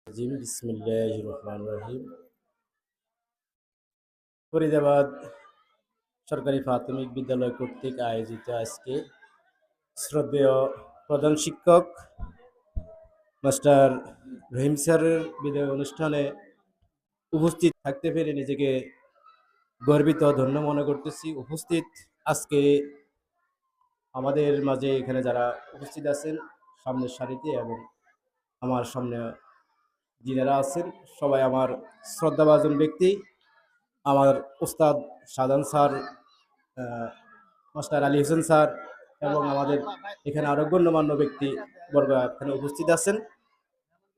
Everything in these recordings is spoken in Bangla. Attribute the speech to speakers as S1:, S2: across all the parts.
S1: বিসমিল্লাহির রহমানির রহিম। ফরিদাবাদ সরকারি প্রাথমিক বিদ্যালয় কর্তৃক আয়োজিত আজকে শ্রদ্ধেয় প্রধান শিক্ষক মাস্টার রহিম স্যারের বিদায় অনুষ্ঠানে উপস্থিত থাকতে পেরে নিজেকে গর্বিত ধন্য মনে করতেছি। উপস্থিত আজকে আমাদের মাঝে এখানে যারা উপস্থিত আছেন সামনের সারিতে এবং আমার সামনে যিনারা আছেন সবাই আমার শ্রদ্ধাভাজন ব্যক্তি, আমার উস্তাদ Shahjahan sir, master Ali Hossain sir এবং আমাদের এখানে আরো গণ্যমান্য ব্যক্তি বর্গ এখানে উপস্থিত আছেন।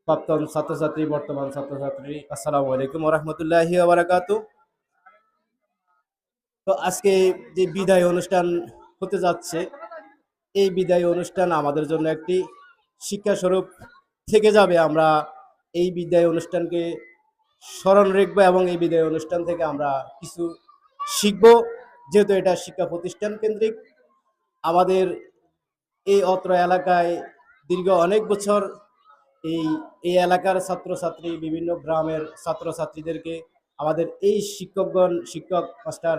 S1: প্রাক্তন ছাত্রছাত্রী, বর্তমান ছাত্রছাত্রী, আসসালামু আলাইকুম ওয়া রাহমাতুল্লাহি ওয়া বারাকাতুহু। তো আজকে যে বিদায় অনুষ্ঠান হতে যাচ্ছে, এই বিদায় অনুষ্ঠান আমাদের জন্য একটি শিক্ষা স্বরূপ থেকে যাবে। আমরা এই বিদায় অনুষ্ঠানকে স্মরণ রাখবো এবং এই বিদায় অনুষ্ঠান থেকে আমরা কিছু শিখব। যেহেতু এটা শিক্ষা প্রতিষ্ঠান কেন্দ্রিক, আমাদের এই অত্র এলাকায় দীর্ঘ অনেক বছর এই এই এলাকার ছাত্রছাত্রী, বিভিন্ন গ্রামের ছাত্রছাত্রীদেরকে আমাদের এই শিক্ষক মাস্টার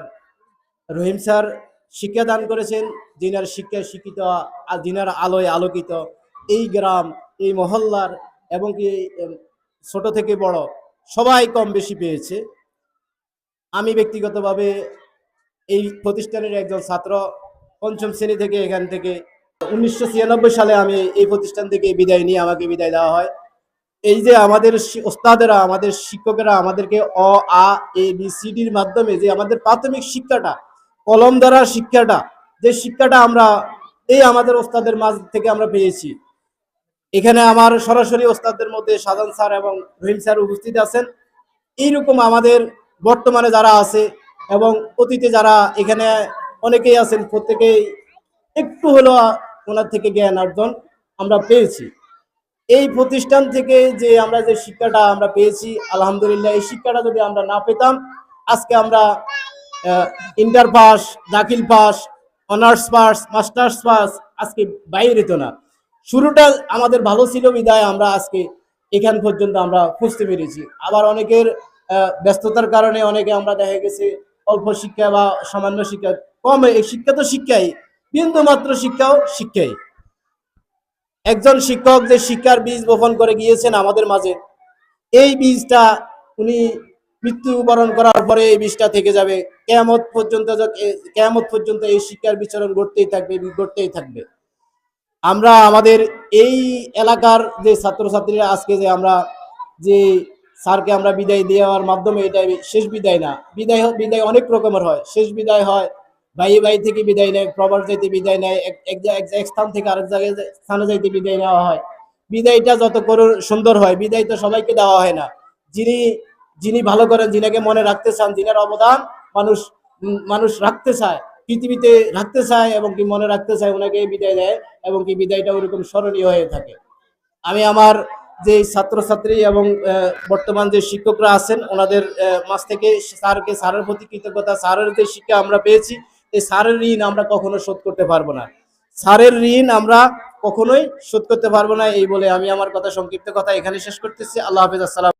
S1: রহিম স্যার শিক্ষাদান করেছেন, যিনার শিক্ষায় শিক্ষিত, যিনার আলোয় আলোকিত এই গ্রাম, এই মহল্লার এবং কি ছোট থেকে বড় সবাই কম বেশি পেয়েছে। আমি ব্যক্তিগতভাবে এই প্রতিষ্ঠানের একজন ছাত্র, পঞ্চম শ্রেণী থেকে এখান থেকে 1996 সালে আমি এই প্রতিষ্ঠান থেকে বিদায় নিয়ে আমাকে বিদায় দেওয়া হয়। এই যে আমাদের ওস্তাদেরা, আমাদের শিক্ষকেরা আমাদেরকে অ আ এ বি সি ডির মাধ্যমে যে আমাদের প্রাথমিক শিক্ষাটা, কলম দ্বারা শিক্ষাটা, যে শিক্ষাটা আমরা এই আমাদের ওস্তাদের মাঝ থেকে আমরা পেয়েছি। এখানে আমার সরাসরি ওস্তাদদের মধ্যে শাহজাহান স্যার এবং রহিম স্যার উপস্থিত আছেন। এইরকম আমাদের বর্তমানে যারা আছে এবং অতীতে যারা এখানে অনেকেই আছেন, প্রত্যেকেই একটু হলেও ওনার থেকে জ্ঞান অর্জন আমরা পেয়েছি। এই প্রতিষ্ঠান থেকে যে আমরা যে শিক্ষাটা আমরা পেয়েছি, আলহামদুলিল্লাহ, এই শিক্ষাটা যদি আমরা না পেতাম, আজকে আমরা ইন্টার পাস, দাখিল pass, honours pass, masters pass আজকে বাইরে তো না। শুরুটা আমাদের ভালো ছিল বিদায় আমরা আজকে এখান পর্যন্ত আমরা পৌঁছতে পেরেছি। আবার অনেকের ব্যস্ততার কারণে অনেকে আমরা দেখা গেছে অল্প শিক্ষা বা সামান্য শিক্ষা, কম, এই শিক্ষা তো শিক্ষাই, বিন্দু মাত্র শিক্ষাও শিক্ষাই। একজন শিক্ষক যে শিক্ষার বীজ বপন করে গিয়েছেন আমাদের মাঝে, এই বীজটা উনি মৃত্যুবরণ করার পরে এই বীজটা থেকে যাবে কিয়ামত পর্যন্ত। কিয়ামত পর্যন্ত এই শিক্ষার বিচরণ ঘটতেই থাকবে। আমরা আমাদের এই এলাকার যে ছাত্রছাত্রীরা আজকে যে আমরা যে স্যারকে আমরা বিদায় দেওয়ার মাধ্যমে, এটা শেষ বিদায় না। বিদায় অনেক রকমের হয়। শেষ বিদায় হয় ভাই থেকে বিদায় নেয়, প্রবাস যাইতে বিদায় নেয়, এক স্থান থেকে আরেক জায়গায় স্থানে যাইতে বিদায় নেওয়া হয়। বিদায়টা যত সুন্দর হয়, বিদায় তো সবাইকে দেওয়া হয় না। যিনি যিনি ভালো করেন, যিনাকে মনে রাখতে চান, যিনার অবদান মানুষ রাখতে চায়, পৃথিবীতে রাখতে চায় এবং কি মনে রাখতে চায়, ওনাকে বিদায় দেয় এবং কি বিদায়টা ওরকম স্মরণীয় হয়ে থাকে। আমি আমার যে ছাত্রছাত্রী এবং বর্তমান যে শিক্ষকরা আছেন ওনাদের মাঝ থেকে স্যারের প্রতি কৃতজ্ঞতা, স্যারের যে শিক্ষা আমরা পেয়েছি, এই স্যারের ঋণ আমরা কখনো শোধ করতে পারবো না। স্যারের ঋণ আমরা কখনোই শোধ করতে পারবো না। এই বলে আমি আমার সংক্ষিপ্ত কথা এখানে শেষ করতেছি। আল্লাহ হাফেজ, আসসালাম।